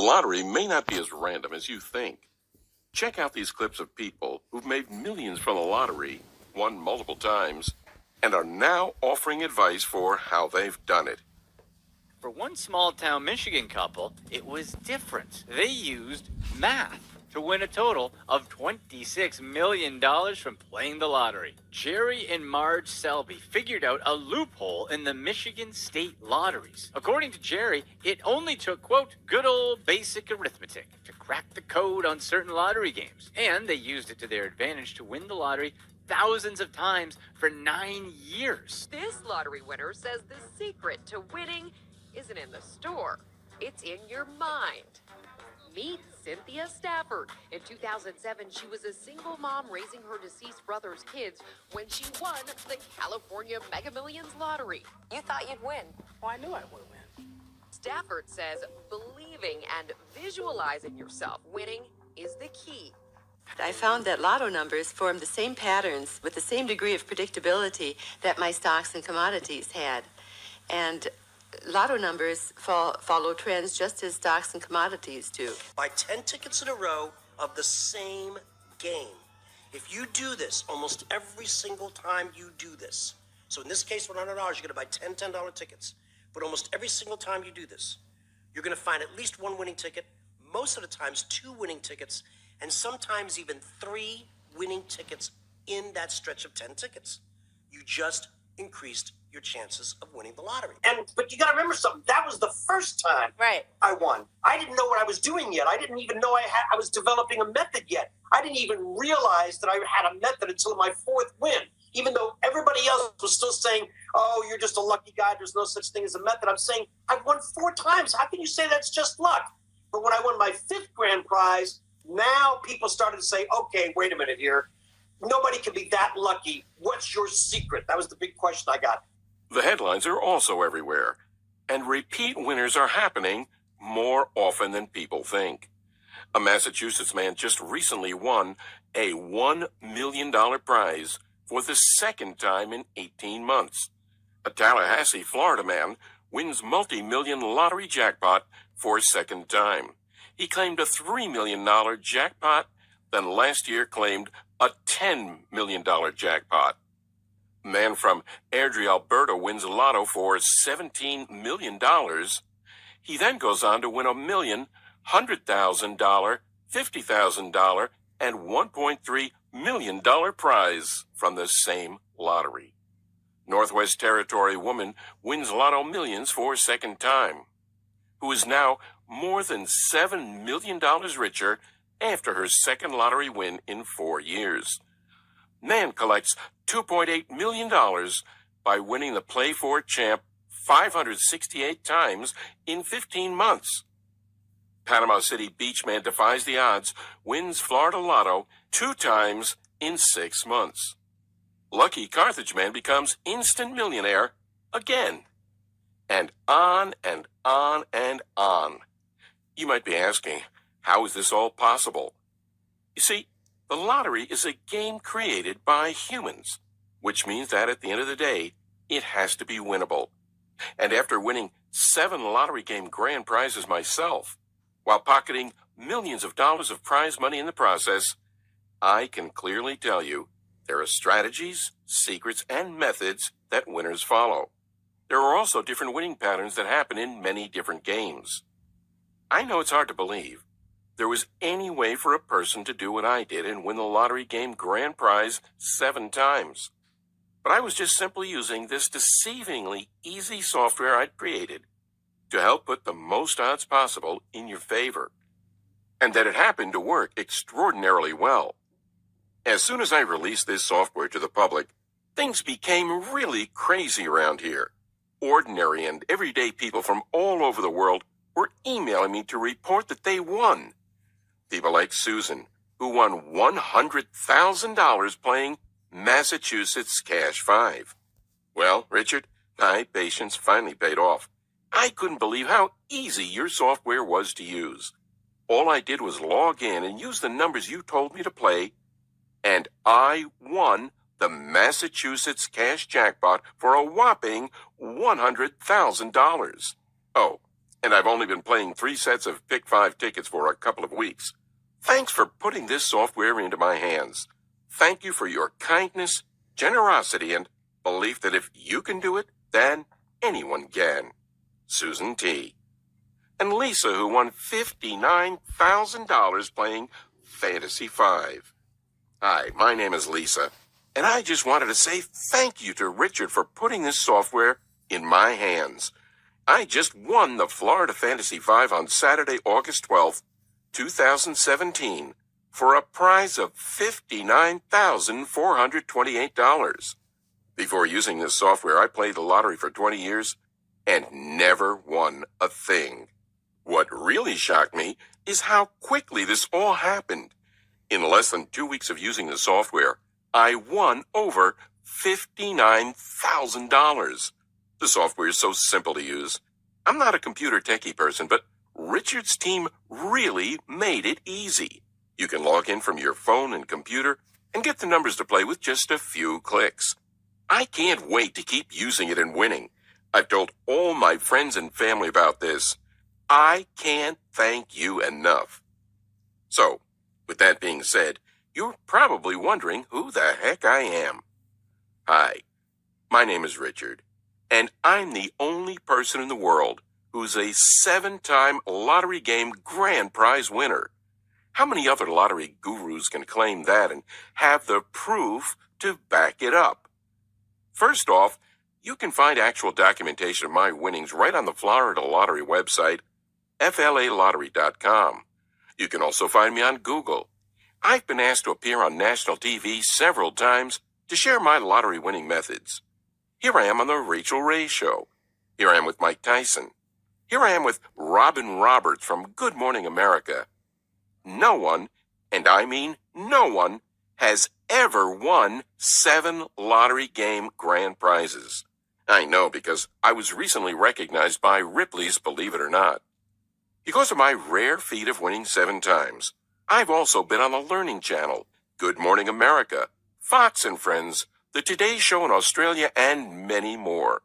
lottery may not be as random as you think. Check out these clips of people who've made millions from the lottery, won multiple times, and are now offering advice for how they've done it. For one small-town Michigan couple, it was different. They used math to win a total of $26 million from playing the lottery. Jerry and Marge Selby figured out a loophole in the Michigan state lotteries. According to Jerry, it only took, quote, good old basic arithmetic to crack the code on certain lottery games. And they used it to their advantage to win the lottery thousands of times for 9 years. This lottery winner says the secret to winning isn't in the store. It's in your mind. Meet Cynthia Stafford. In 2007, she was a single mom raising her deceased brother's kids when she won the California Mega Millions lottery. You thought you'd win. Well, I knew I would win. Stafford says believing and visualizing yourself winning is the key. I found that lotto numbers form the same patterns with the same degree of predictability that my stocks and commodities had. And lotto numbers follow trends just as stocks and commodities do. Buy 10 tickets in a row of the same game. If you do this almost every single time you do this, so in this case, $100, you're going to buy 10 $10 tickets. But almost every single time you do this, you're going to find at least one winning ticket, most of the times 2 winning tickets, and sometimes even 3 winning tickets in that stretch of 10 tickets. You just increased your chances of winning the lottery. But you got to remember something. That was the first time I won. I didn't know what I was doing yet. I didn't even know I was developing a method yet. I didn't even realize that I had a method until my 4th win. Even though everybody else was still saying, oh, you're just a lucky guy. There's no such thing as a method. I'm saying I've won 4 times. How can you say that's just luck? But when I won my 5th grand prize, now people started to say, okay, wait a minute here. Nobody can be that lucky. What's your secret? That was the big question I got. The headlines are also everywhere, and repeat winners are happening more often than people think. A Massachusetts man just recently won a $1 million prize for the 2nd time in 18 months. A Tallahassee, Florida man wins multi-million lottery jackpot for a 2nd time. He claimed a $3 million jackpot, then last year claimed a $10 million jackpot. A man from Airdrie, Alberta wins lotto for $17 million. He then goes on to win $1 million, $100,000, $50,000, and $1.3 million prize from the same lottery. Northwest Territory woman wins Lotto Millions for a 2nd time, who is now more than $7 million richer after her 2nd lottery win in 4 years. Man collects $2.8 million by winning the Play For Champ 568 times in 15 months. Panama City beach man defies the odds, wins Florida Lotto 2 times in 6 months. Lucky Carthage man becomes instant millionaire again. And on and on and on. You might be asking, how is this all possible? You see, the lottery is a game created by humans, which means that at the end of the day, it has to be winnable. And after winning 7 lottery game grand prizes myself, while pocketing millions of dollars of prize money in the process, I can clearly tell you there are strategies, secrets, and methods that winners follow. There are also different winning patterns that happen in many different games. I know it's hard to believe there was any way for a person to do what I did and win the lottery game grand prize 7 times. But I was just simply using this deceivingly easy software I'd created to help put the most odds possible in your favor. And that it happened to work extraordinarily well. As soon as I released this software to the public, things became really crazy around here. Ordinary and everyday people from all over the world were emailing me to report that they won. People like Susan, who won $100,000 playing Massachusetts Cash 5. Well, Richard, my patience finally paid off. I couldn't believe how easy your software was to use. All I did was log in and use the numbers you told me to play, and I won the Massachusetts Cash Jackpot for a whopping $100,000. Oh, and I've only been playing 3 sets of Pick 5 tickets for a couple of weeks. Thanks for putting this software into my hands. Thank you for your kindness, generosity, and belief that if you can do it, then anyone can. Susan T. And Lisa, who won $59,000 playing Fantasy 5. Hi, my name is Lisa, and I just wanted to say thank you to Richard for putting this software in my hands. I just won the Florida Fantasy 5 on Saturday, August 12th, 2017, for a prize of $59,428. Before using this software, I played the lottery for 20 years and never won a thing. What really shocked me is how quickly this all happened. In less than 2 weeks of using the software, I won over $59,000. The software is so simple to use. I'm not a computer techie person, but Richard's team really made it easy. You can log in from your phone and computer and get the numbers to play with just a few clicks. I can't wait to keep using it and winning. I've told all my friends and family about this. I can't thank you enough. So, with that being said, you're probably wondering who the heck I am. Hi, my name is Richard, and I'm the only person in the world who's a 7-time lottery game grand prize winner. How many other lottery gurus can claim that and have the proof to back it up? First off, you can find actual documentation of my winnings right on the Florida Lottery website, flalottery.com. You can also find me on Google. I've been asked to appear on national TV several times to share my lottery winning methods. Here I am on the Rachel Ray Show. Here I am with Mike Tyson. Here I am with Robin Roberts from Good Morning America. No one, and I mean no one, has ever won 7 lottery game grand prizes. I know because I was recently recognized by Ripley's Believe It or Not. Because of my rare feat of winning 7 times, I've also been on the Learning Channel, Good Morning America, Fox and Friends, The Today Show in Australia, and many more.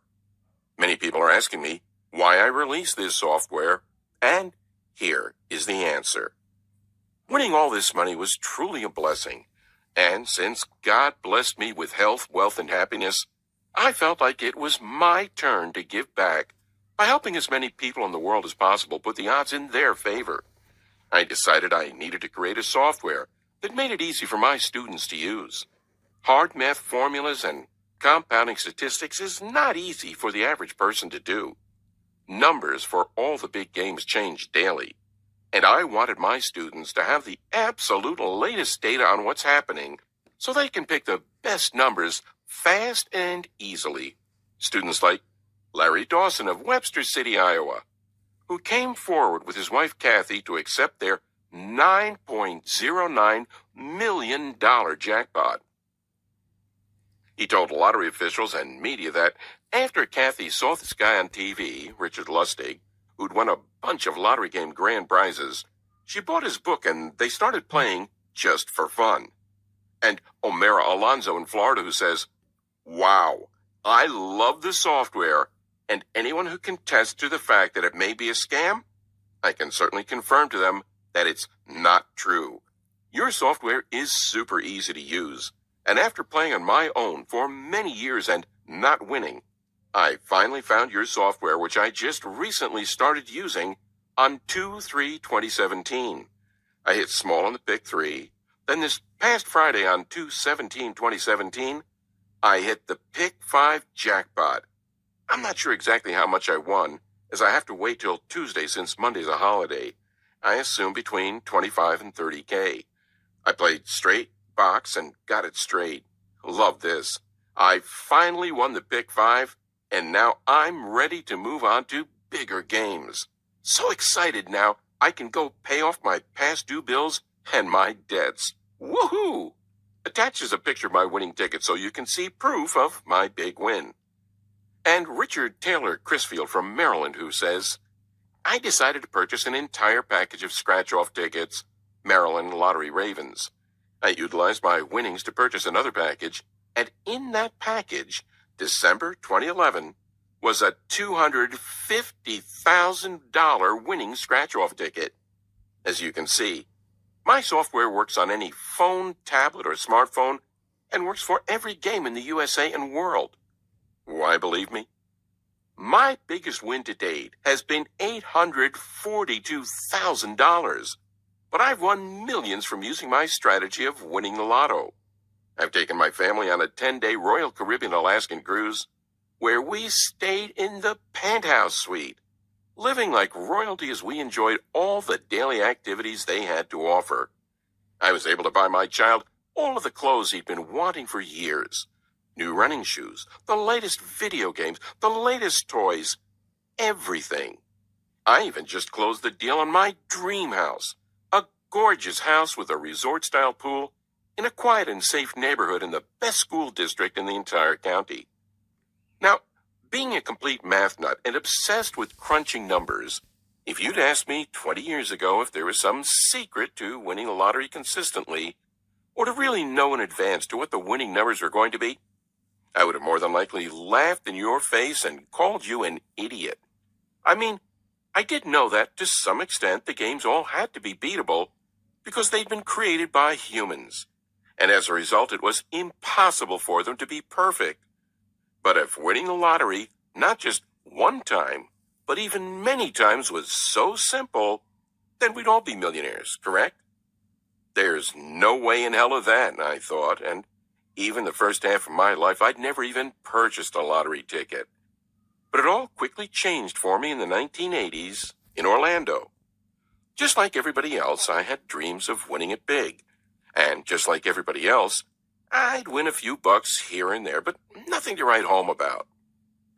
Many people are asking me why I released this software, and here is the answer. Winning all this money was truly a blessing, and since God blessed me with health, wealth, and happiness, I felt like it was my turn to give back by helping as many people in the world as possible put the odds in their favor. I decided I needed to create a software that made it easy for my students to use. Hard math formulas and compounding statistics is not easy for the average person to do. Numbers for all the big games change daily, and I wanted my students to have the absolute latest data on what's happening so they can pick the best numbers fast and easily. Students like Larry Dawson of Webster City, Iowa, who came forward with his wife Kathy to accept their $9.09 million jackpot. He told lottery officials and media that after Kathy saw this guy on TV, Richard Lustig, who'd won a bunch of lottery game grand prizes, she bought his book and they started playing just for fun. And Omera Alonso in Florida, who says, "Wow, I love the software, and anyone who can test to the fact that it may be a scam, I can certainly confirm to them that it's not true. Your software is super easy to use, and after playing on my own for many years and not winning, I finally found your software, which I just recently started using on 2/3/2017. I hit small on the pick 3. Then this past Friday on 2/17/2017, I hit the pick 5 jackpot. I'm not sure exactly how much I won, as I have to wait till Tuesday since Monday's a holiday. I assume between 25 and 30K. I played straight, box, and got it straight. Love this. I finally won the pick 5, and now I'm ready to move on to bigger games. So excited now, I can go pay off my past due bills and my debts. Woohoo! Attached is a picture of my winning ticket so you can see proof of my big win. And Richard Taylor Crisfield from Maryland, who says, I decided to purchase an entire package of scratch-off tickets, Maryland Lottery Ravens. I utilized my winnings to purchase another package, and in that package, December 2011, was a $250,000 winning scratch-off ticket. As you can see, my software works on any phone, tablet, or smartphone and works for every game in the USA and world. Why believe me? My biggest win to date has been $842,000, but I've won millions from using my strategy of winning the lotto. I've taken my family on a 10-day Royal Caribbean Alaskan cruise where we stayed in the penthouse suite, living like royalty as we enjoyed all the daily activities they had to offer. I was able to buy my child all of the clothes he'd been wanting for years. New running shoes, the latest video games, the latest toys, everything. I even just closed the deal on my dream house, a gorgeous house with a resort-style pool in a quiet and safe neighborhood in the best school district in the entire county. Now, being a complete math nut and obsessed with crunching numbers, if you'd asked me 20 years ago if there was some secret to winning the lottery consistently, or to really know in advance to what the winning numbers were going to be, I would have more than likely laughed in your face and called you an idiot. I mean, I did know that to some extent the games all had to be beatable because they'd been created by humans, and as a result it was impossible for them to be perfect. But if winning the lottery, not just one time, but even many times was so simple, then we'd all be millionaires, correct? There's no way in hell of that, I thought, and even the first half of my life, I'd never even purchased a lottery ticket. But it all quickly changed for me in the 1980s in Orlando. Just like everybody else, I had dreams of winning it big. And just like everybody else, I'd win a few bucks here and there, but nothing to write home about.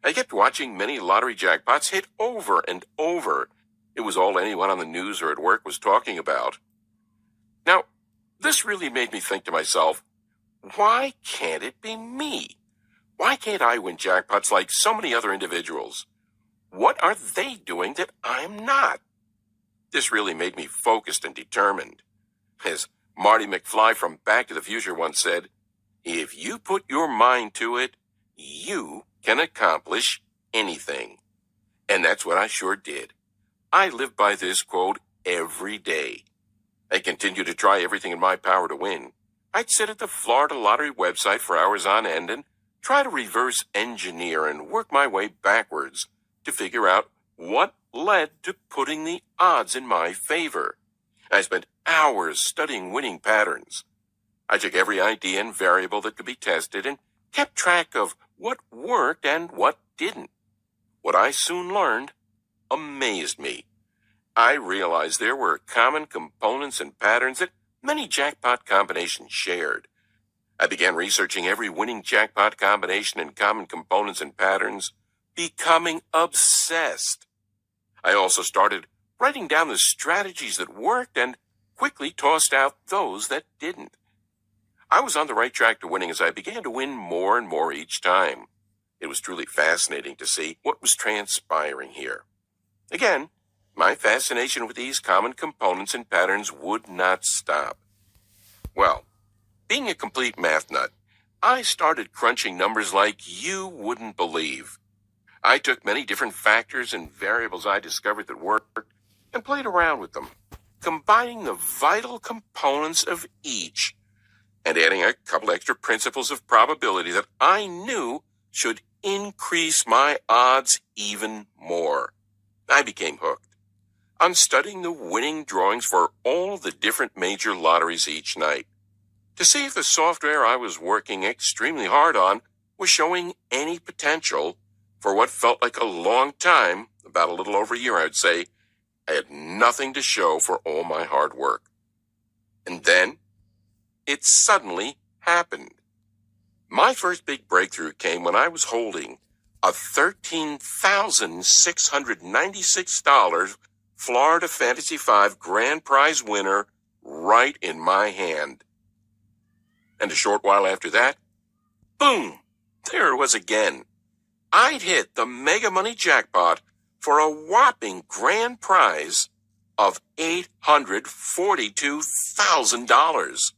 I kept watching many lottery jackpots hit over and over. It was all anyone on the news or at work was talking about. Now, this really made me think to myself, why can't it be me? Why can't I win jackpots like so many other individuals? What are they doing that I'm not? This really made me focused and determined. As Marty McFly from Back to the Future once said, if you put your mind to it, you can accomplish anything. And that's what I sure did. I live by this quote every day. I continue to try everything in my power to win. I'd sit at the Florida Lottery website for hours on end and try to reverse engineer and work my way backwards to figure out what led to putting the odds in my favor. I spent hours studying winning patterns. I took every idea and variable that could be tested and kept track of what worked and what didn't. What I soon learned amazed me. I realized there were common components and patterns that many jackpot combinations shared. I began researching every winning jackpot combination and common components and patterns, becoming obsessed. I also started writing down the strategies that worked and quickly tossed out those that didn't. I was on the right track to winning as I began to win more and more each time. It was truly fascinating to see what was transpiring here. Again, my fascination with these common components and patterns would not stop. Well, being a complete math nut, I started crunching numbers like you wouldn't believe. I took many different factors and variables I discovered that worked and played around with them, combining the vital components of each and adding a couple extra principles of probability that I knew should increase my odds even more. I became hooked on studying the winning drawings for all the different major lotteries each night to see if the software I was working extremely hard on was showing any potential for what felt like a long time, about a little over a year, I'd say. I had nothing to show for all my hard work. And then it suddenly happened. My first big breakthrough came when I was holding a $13,696 Florida Fantasy 5 grand prize winner right in my hand. And a short while after that, boom, there it was again. I'd hit the mega money jackpot for a whopping grand prize of $842,000.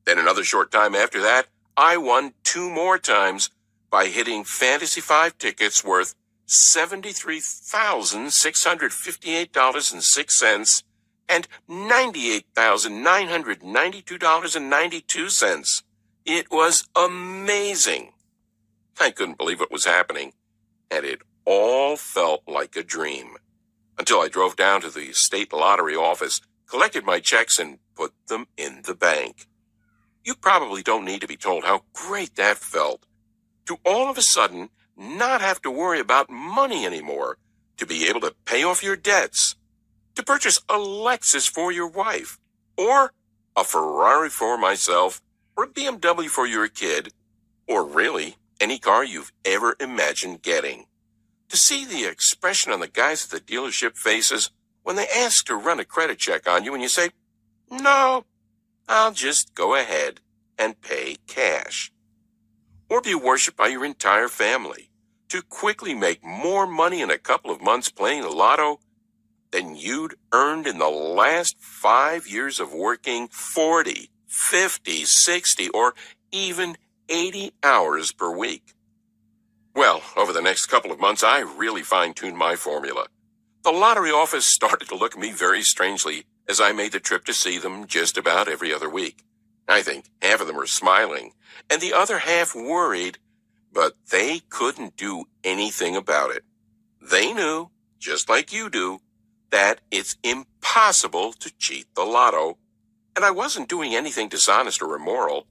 Then another short time after that, I won 2 more times by hitting Fantasy 5 tickets worth $73,658.06 and $98,992.92. It was amazing. I couldn't believe what was happening, and it all felt like a dream. Until I drove down to the state lottery office, collected my checks, and put them in the bank. You probably don't need to be told how great that felt. To all of a sudden not have to worry about money anymore, to be able to pay off your debts, to purchase a Lexus for your wife, or a Ferrari for myself, or a BMW for your kid, or really any car you've ever imagined getting. To see the expression on the guys at the dealership faces when they ask to run a credit check on you and you say, "No, I'll just go ahead and pay cash." Or be worshipped by your entire family to quickly make more money in a couple of months playing the lotto than you'd earned in the last 5 years of working 40, 50, 60, or even 80 hours per week. Well, over the next couple of months, I really fine-tuned my formula. The lottery office started to look at me very strangely as I made the trip to see them just about every other week. I think half of them were smiling, and the other half worried, but they couldn't do anything about it. They knew, just like you do, that it's impossible to cheat the lotto, and I wasn't doing anything dishonest or immoral.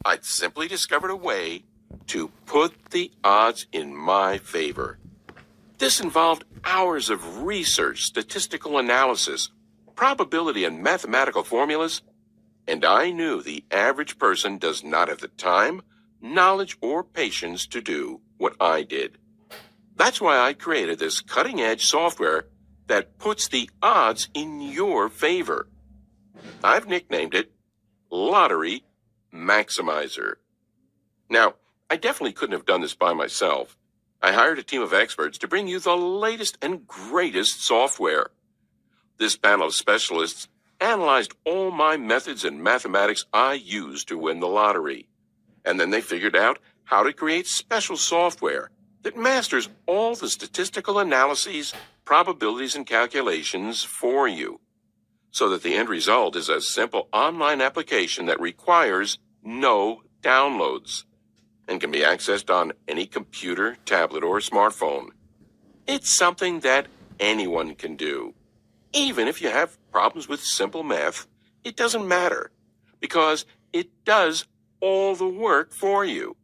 I'd simply discovered a way to put the odds in my favor. This involved hours of research, statistical analysis, probability, and mathematical formulas, and I knew the average person does not have the time, knowledge, or patience to do what I did. That's why I created this cutting-edge software that puts the odds in your favor. I've nicknamed it Lottery Maximizer. Now, I definitely couldn't have done this by myself. I hired a team of experts to bring you the latest and greatest software. This panel of specialists analyzed all my methods and mathematics I used to win the lottery. And then they figured out how to create special software that masters all the statistical analyses, probabilities, and calculations for you, so that the end result is a simple online application that requires no downloads and can be accessed on any computer, tablet, or smartphone. It's something that anyone can do. Even if you have problems with simple math, it doesn't matter, because it does all the work for you.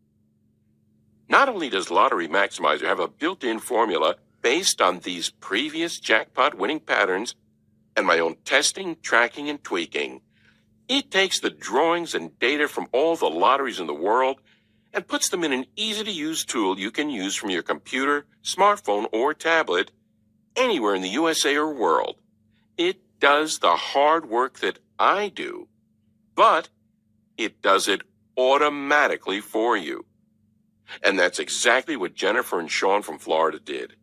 Not only does Lottery Maximizer have a built-in formula based on these previous jackpot winning patterns and my own testing, tracking, and tweaking, it takes the drawings and data from all the lotteries in the world and puts them in an easy-to-use tool you can use from your computer, smartphone, or tablet anywhere in the USA or world. It does the hard work that I do, but it does it automatically for you. And that's exactly what Jennifer and Sean from Florida did.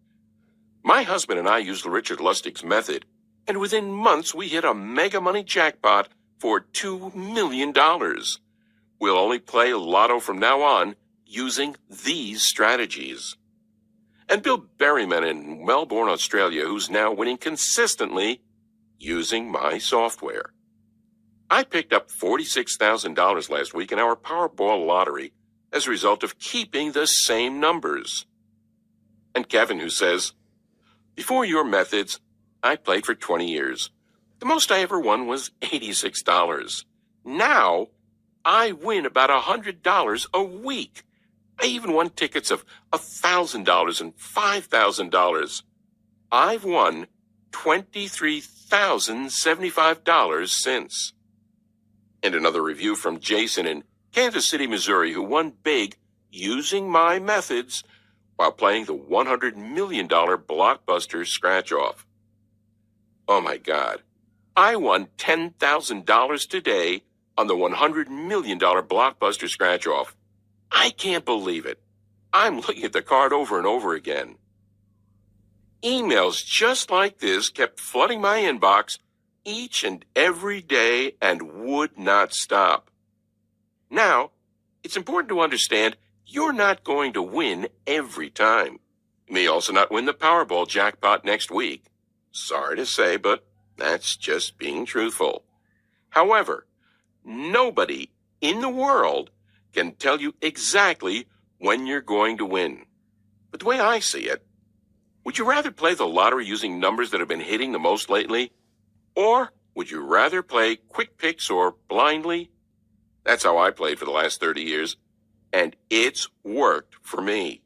My husband and I used Richard Lustig's method, and within months we hit a mega money jackpot for $2 million. We'll only play lotto from now on using these strategies. And Bill Berryman in Melbourne, Australia, who's now winning consistently using my software. I picked up $46,000 last week in our Powerball lottery as a result of keeping the same numbers. And Kevin, who says, "Before your methods, I played for 20 years. The most I ever won was $86. Now, I win about $100 a week. I even won tickets of $1,000 and $5,000. I've won $23,075 since." And another review from Jason in Kansas City, Missouri, who won big using my methods while playing the $100 million blockbuster scratch-off. "Oh my God, I won $10,000 today on the $100 million blockbuster scratch-off. I can't believe it. I'm looking at the card over and over again." Emails just like this kept flooding my inbox each and every day and would not stop. Now, it's important to understand you're not going to win every time. You may also not win the Powerball jackpot next week. Sorry to say, but that's just being truthful. However, nobody in the world can tell you exactly when you're going to win. But the way I see it, would you rather play the lottery using numbers that have been hitting the most lately? Or would you rather play quick picks or blindly? That's how I played for the last 30 years, and it's worked for me.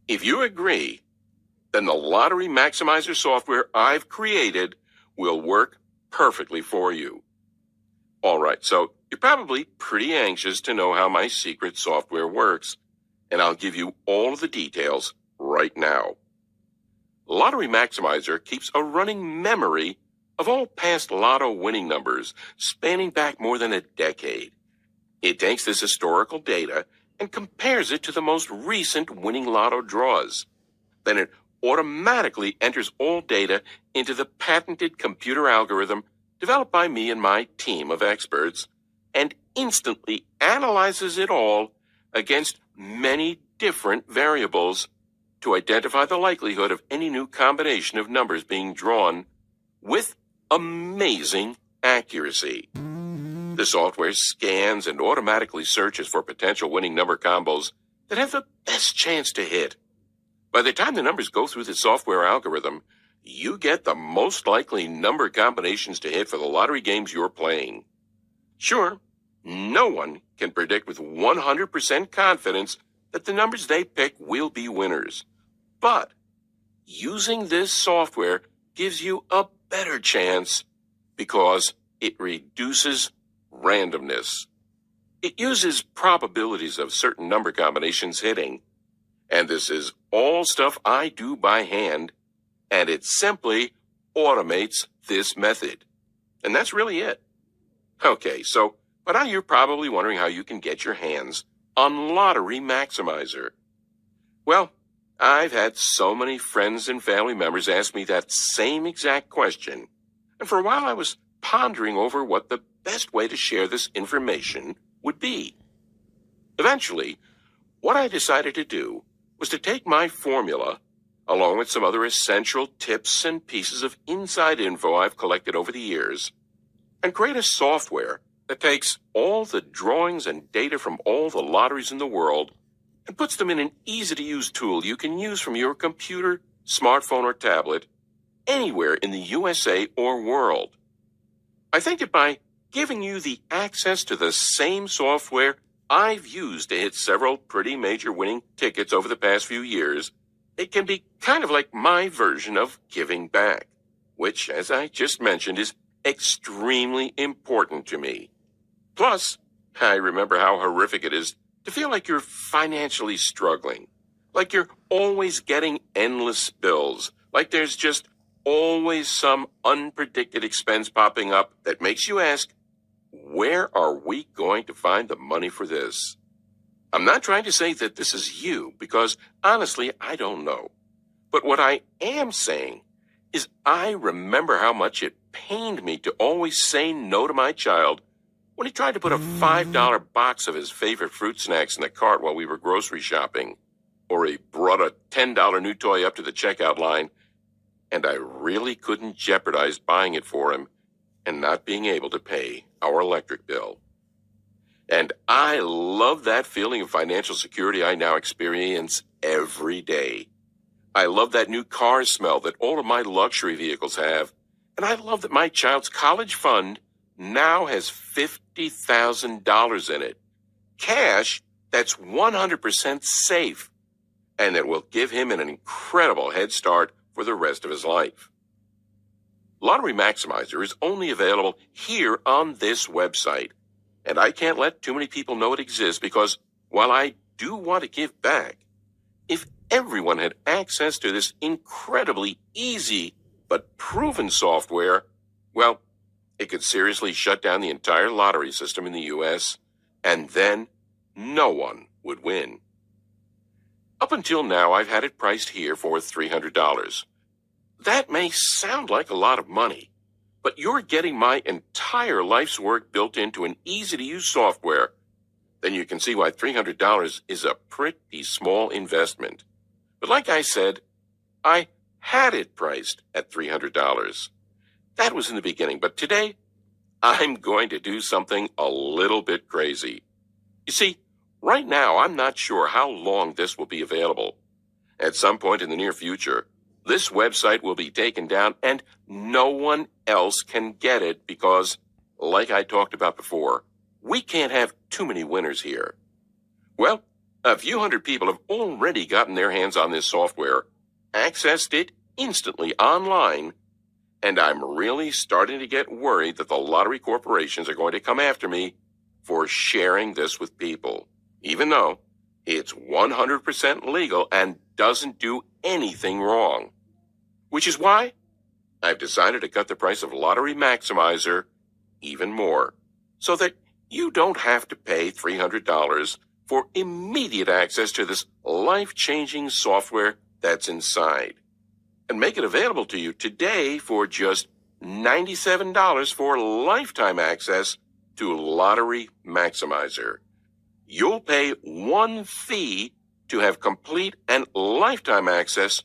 If you agree, then the Lottery Maximizer software I've created will work perfectly for you. All right, so you're probably pretty anxious to know how my secret software works, and I'll give you all of the details right now. Lottery Maximizer keeps a running memory of all past lotto winning numbers spanning back more than a decade. It takes this historical data and compares it to the most recent winning lotto draws. Then it automatically enters all data into the patented computer algorithm developed by me and my team of experts, and instantly analyzes it all against many different variables to identify the likelihood of any new combination of numbers being drawn with amazing accuracy. The software scans and automatically searches for potential winning number combos that have the best chance to hit. By the time the numbers go through the software algorithm, you get the most likely number combinations to hit for the lottery games you're playing. Sure, no one can predict with 100% confidence that the numbers they pick will be winners. But using this software gives you a better chance because it reduces randomness. It uses probabilities of certain number combinations hitting. And this is all stuff I do by hand, and it simply automates this method. And that's really it. Okay, so by now you're probably wondering how you can get your hands on Lottery Maximizer. Well, I've had so many friends and family members ask me that same exact question. And for a while I was pondering over what the best way to share this information would be. Eventually, what I decided to do was to take my formula, along with some other essential tips and pieces of inside info I've collected over the years, and create a software that takes all the drawings and data from all the lotteries in the world and puts them in an easy-to-use tool you can use from your computer, smartphone, or tablet anywhere in the USA or world. I think that by giving you the access to the same software I've used to hit several pretty major winning tickets over the past few years, it can be kind of like my version of giving back, which, as I just mentioned, is extremely important to me. Plus, I remember how horrific it is to feel like you're financially struggling, like you're always getting endless bills, like there's just always some unpredicted expense popping up that makes you ask, where are we going to find the money for this? I'm not trying to say that this is you, because honestly, I don't know. But what I am saying is I remember how much it pained me to always say no to my child when he tried to put a $5 box of his favorite fruit snacks in the cart while we were grocery shopping, or he brought a $10 new toy up to the checkout line, and I really couldn't jeopardize buying it for him and not being able to pay our electric bill. And I love that feeling of financial security I now experience every day. I love that new car smell that all of my luxury vehicles have, and I love that my child's college fund now has $50,000 in it. Cash that's 100% safe, and that will give him an incredible head start for the rest of his life. Lottery Maximizer is only available here on this website, and I can't let too many people know it exists because while I do want to give back, if everyone had access to this incredibly easy but proven software, well, it could seriously shut down the entire lottery system in the U.S., and then no one would win. Up until now, I've had it priced here for $300. That may sound like a lot of money, but you're getting my entire life's work built into an easy-to-use software. Then you can see why $300 is a pretty small investment. But like I said, I had it priced at $300. That was in the beginning, but today I'm going to do something a little bit crazy. You see, right now I'm not sure how long this will be available. At some point in the near future, this website will be taken down and no one else can get it because, like I talked about before, we can't have too many winners here. Well, a few hundred people have already gotten their hands on this software, accessed it instantly online, and I'm really starting to get worried that the lottery corporations are going to come after me for sharing this with people, even though it's 100% legal and doesn't do anything wrong. Which is why I've decided to cut the price of Lottery Maximizer even more, so that you don't have to pay $300 for immediate access to this life-changing software that's inside. And make it available to you today for just $97 for lifetime access to Lottery Maximizer. You'll pay one fee to have complete and lifetime access